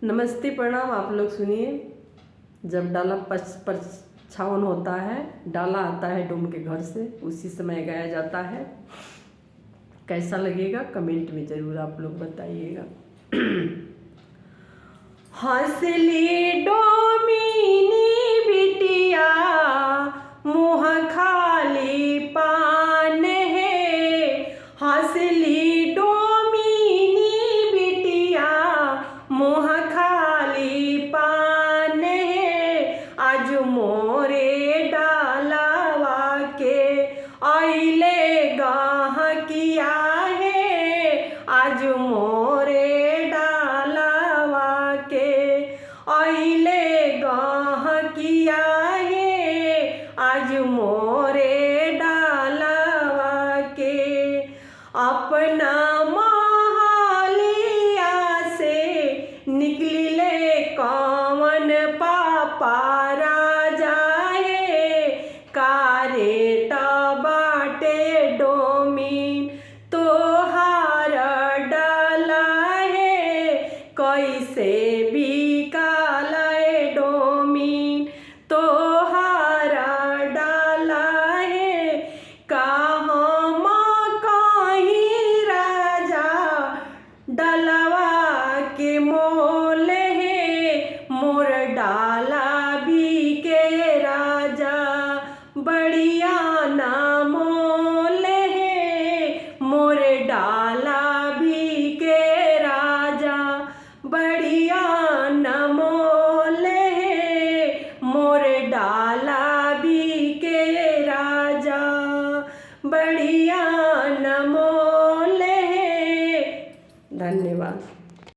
नमस्ते प्रणाम। आप लोग सुनिए। जब डाला परछावन होता है, डाला आता है डोम के घर से, उसी समय गाया जाता है। कैसा लगेगा कमेंट में ज़रूर आप लोग बताइएगा। हंसली डोमिनी बिटिया मुँह खाली पान है। हंसली डोमिनी बिटिया मुँह खाली पान है। आज मोरे डालवा के आइले गहकिया है। आज मोरे डालवा के आइले गहकिया है। आज मोरे डालवा के अपना महलिया से निकलिले कवन पापा राजा है। कारे बाटे डोमिन तोहार डाला है। कैसे बिकाल डोमिन तोहार डाला है। कहम कहीं राजा डलवा के मोल है। मोर डाला